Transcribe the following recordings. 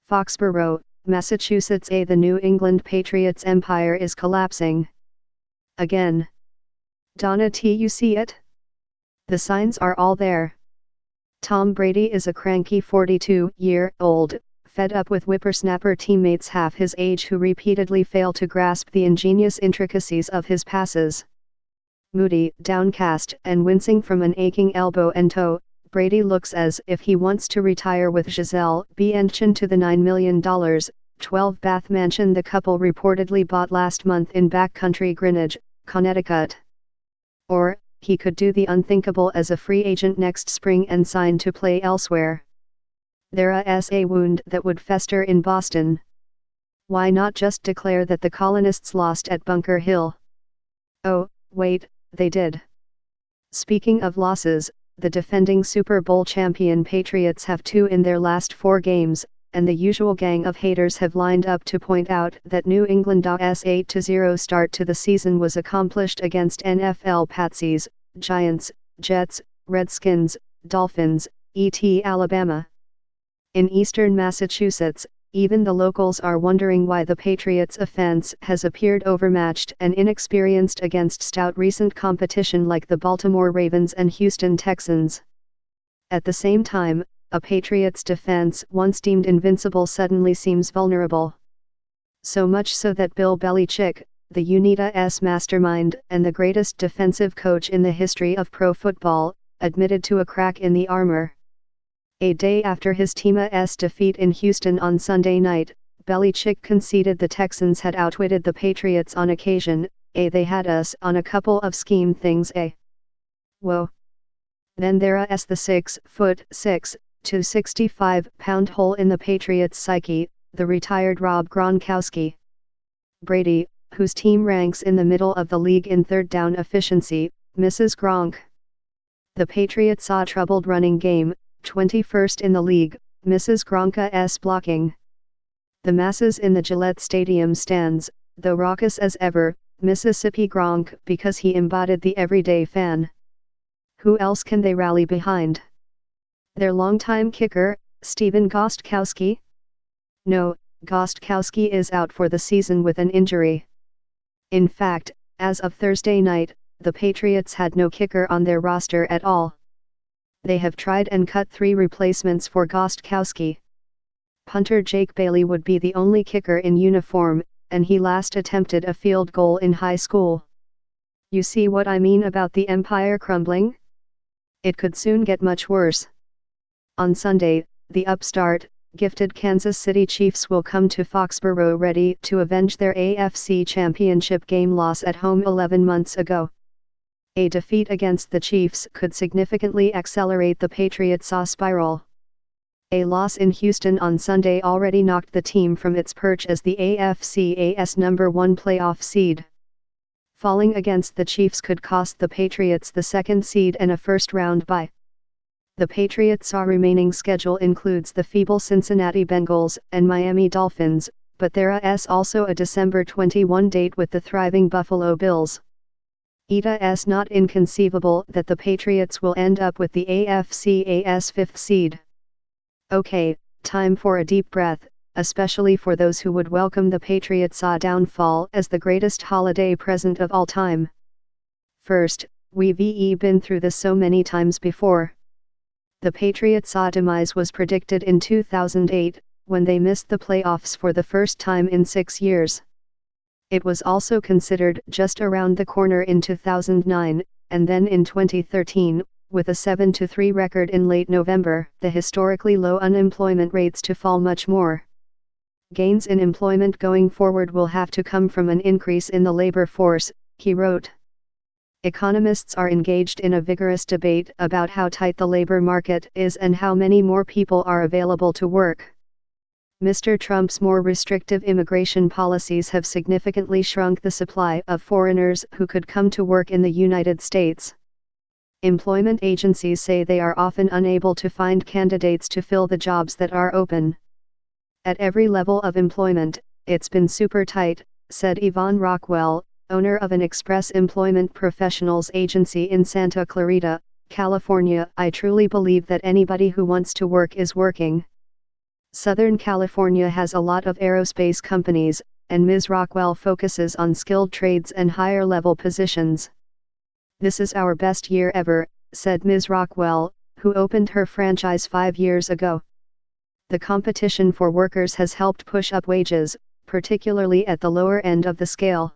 Foxborough, Massachusetts. The New England Patriots empire is collapsing. Again. Donna T. You see it? The signs are all there. Tom Brady is a cranky 42-year-old, fed up with whippersnapper teammates half his age who repeatedly fail to grasp the ingenious intricacies of his passes. Moody, downcast, and wincing from an aching elbow and toe, Brady looks as if he wants to retire with Gisele Bündchen to the $9 million, 12-bath mansion the couple reportedly bought last month in backcountry Greenwich, Connecticut. Or, he could do the unthinkable as a free agent next spring and sign to play elsewhere. There's a wound that would fester in Boston. Why not just declare that the colonists lost at Bunker Hill? Oh, wait, they did. Speaking of losses, the defending Super Bowl champion Patriots have 2 in their last 4 games, and the usual gang of haters have lined up to point out that New England's 8-0 start to the season was accomplished against NFL patsies, Giants, Jets, Redskins, Dolphins, et Alabama. In eastern Massachusetts, even the locals are wondering why the Patriots' offense has appeared overmatched and inexperienced against stout recent competition like the Baltimore Ravens and Houston Texans. At the same time, a Patriots defense once deemed invincible suddenly seems vulnerable. So much so that Bill Belichick, the UNITA's mastermind and the greatest defensive coach in the history of pro football, admitted to a crack in the armor. A day after his team's defeat in Houston on Sunday night, Belichick conceded the Texans had outwitted the Patriots on occasion. They had us on a couple of scheme things. Whoa. Then there's the 6'6", 265-pound hole in the Patriots' psyche, the retired Rob Gronkowski. Brady, whose team ranks in the middle of the league in third down efficiency, misses Gronk. The Patriots saw troubled running game, 21st in the league, misses Gronk's blocking. The masses in the Gillette Stadium stands, though raucous as ever, Mississippi Gronk because he embodied the everyday fan. Who else can they rally behind? Their longtime kicker, Stephen Gostkowski? No, Gostkowski is out for the season with an injury. In fact, as of Thursday night, the Patriots had no kicker on their roster at all. They have tried and cut 3 replacements for Gostkowski. Punter Jake Bailey would be the only kicker in uniform, and he last attempted a field goal in high school. You see what I mean about the empire crumbling? It could soon get much worse. On Sunday, the upstart, gifted Kansas City Chiefs will come to Foxborough ready to avenge their AFC Championship game loss at home 11 months ago. A defeat against the Chiefs could significantly accelerate the Patriots' spiral. A loss in Houston on Sunday already knocked the team from its perch as the AFC's number 1 playoff seed. Falling against the Chiefs could cost the Patriots the 2nd seed and a first-round bye. The Patriots' remaining schedule includes the feeble Cincinnati Bengals and Miami Dolphins, but there's also a December 21 date with the thriving Buffalo Bills. It's not inconceivable that the Patriots will end up with the AFC's 5th seed. Okay, time for a deep breath, especially for those who would welcome the Patriots' downfall as the greatest holiday present of all time. First, we've been through this so many times before. The Patriots' demise was predicted in 2008, when they missed the playoffs for the first time in 6 years. It was also considered just around the corner in 2009, and then in 2013, with a 7-3 record in late November, the historically low unemployment rates to fall much more. Gains in employment going forward will have to come from an increase in the labor force, he wrote. Economists are engaged in a vigorous debate about how tight the labor market is and how many more people are available to work. Mr. Trump's more restrictive immigration policies have significantly shrunk the supply of foreigners who could come to work in the United States. Employment agencies say they are often unable to find candidates to fill the jobs that are open. At every level of employment, it's been super tight, said Yvonne Rockwell, owner of an express employment professionals agency in Santa Clarita, California. I truly believe that anybody who wants to work is working. Southern California has a lot of aerospace companies, and Ms. Rockwell focuses on skilled trades and higher-level positions. "This is our best year ever," said Ms. Rockwell, who opened her franchise 5 years ago. "The competition for workers has helped push up wages, particularly at the lower end of the scale.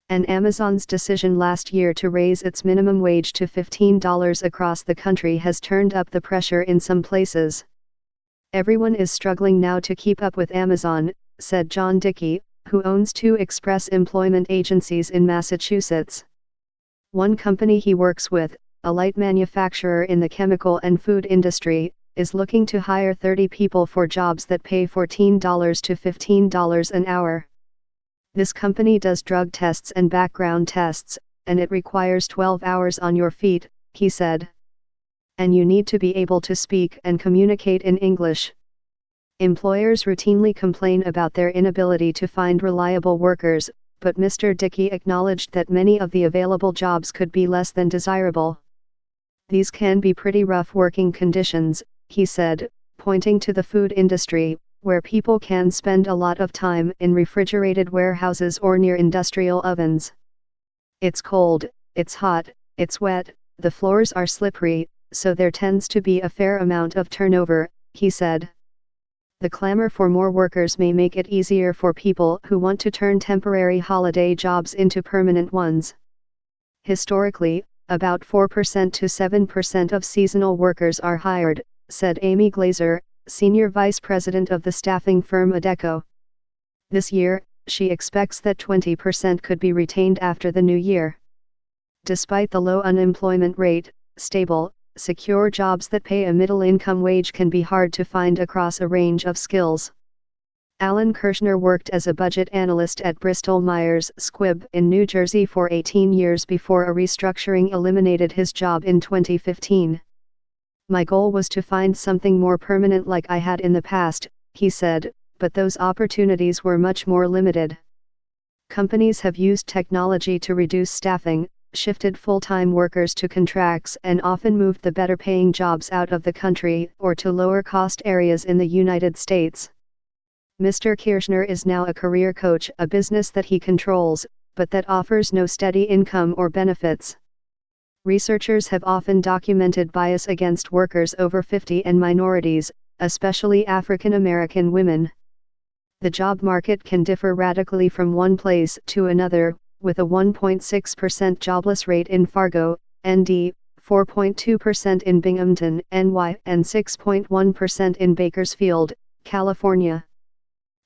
And Amazon's decision last year to raise its minimum wage to $15 across the country has turned up the pressure in some places. Everyone is struggling now to keep up with Amazon," said John Dickey, who owns 2 express employment agencies in Massachusetts. One company he works with, a light manufacturer in the chemical and food industry, is looking to hire 30 people for jobs that pay $14 to $15 an hour. "This company does drug tests and background tests, and it requires 12 hours on your feet," he said. "And you need to be able to speak and communicate in English." Employers routinely complain about their inability to find reliable workers, but Mr. Dickey acknowledged that many of the available jobs could be less than desirable. "These can be pretty rough working conditions," he said, pointing to the food industry, where people can spend a lot of time in refrigerated warehouses or near industrial ovens. "It's cold, it's hot, it's wet, the floors are slippery, so there tends to be a fair amount of turnover," he said. "The clamor for more workers may make it easier for people who want to turn temporary holiday jobs into permanent ones. Historically, about 4% to 7% of seasonal workers are hired," said Amy Glazer, Senior Vice President of the staffing firm Adecco. This year, she expects that 20% could be retained after the new year. Despite the low unemployment rate, stable, secure jobs that pay a middle-income wage can be hard to find across a range of skills. Alan Kirshner worked as a budget analyst at Bristol-Myers Squibb in New Jersey for 18 years before a restructuring eliminated his job in 2015. "My goal was to find something more permanent like I had in the past," he said, "but those opportunities were much more limited. Companies have used technology to reduce staffing, shifted full-time workers to contracts and often moved the better-paying jobs out of the country or to lower-cost areas in the United States." Mr. Kirshner is now a career coach, a business that he controls, but that offers no steady income or benefits. Researchers have often documented bias against workers over 50 and minorities, especially African American women. The job market can differ radically from one place to another, with a 1.6% jobless rate in Fargo, ND, 4.2% in Binghamton, NY, and 6.1% in Bakersfield, California.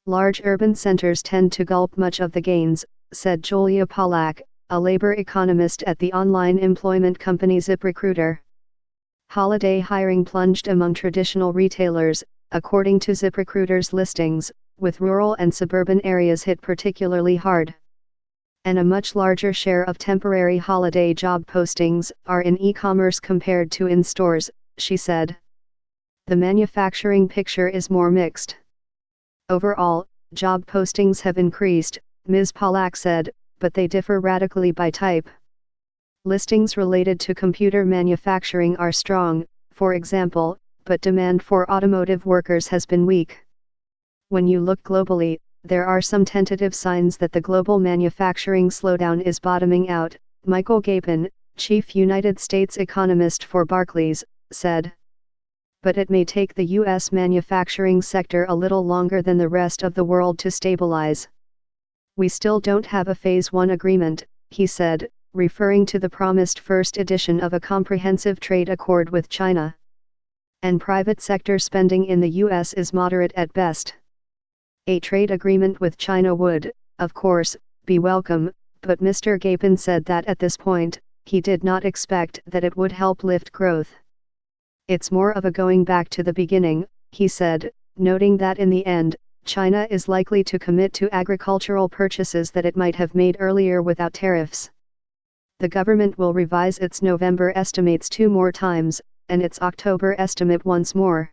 "Large urban centers tend to gulp much of the gains," said Julia Pollack, a labor economist at the online employment company ZipRecruiter. Holiday hiring plunged among traditional retailers, according to ZipRecruiter's listings, with rural and suburban areas hit particularly hard. "And a much larger share of temporary holiday job postings are in e-commerce compared to in stores," she said. "The manufacturing picture is more mixed. Overall, job postings have increased," Ms. Pollack said, "but they differ radically by type. Listings related to computer manufacturing are strong, for example, but demand for automotive workers has been weak. When you look globally, there are some tentative signs that the global manufacturing slowdown is bottoming out," Michael Gapin, chief United States economist for Barclays, said. "But it may take the U.S. manufacturing sector a little longer than the rest of the world to stabilize. We still don't have a Phase 1 agreement," he said, referring to the promised first edition of a comprehensive trade accord with China. "And private sector spending in the U.S. is moderate at best. A trade agreement with China would, of course, be welcome, but Mr. Gapin said that at this point, he did not expect that it would help lift growth. It's more of a going back to the beginning," he said, noting that in the end, China is likely to commit to agricultural purchases that it might have made earlier without tariffs. The government will revise its November estimates 2 more times, and its October estimate once more.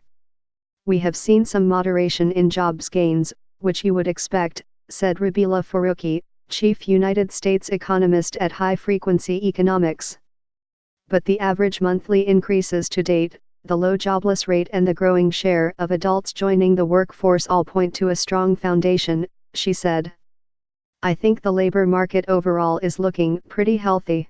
"We have seen some moderation in jobs gains, which you would expect," said Rabila Faruqi, chief United States economist at High Frequency Economics. "But the average monthly increases to date, the low jobless rate and the growing share of adults joining the workforce all point to a strong foundation, she said. I think the labor market overall is looking pretty healthy.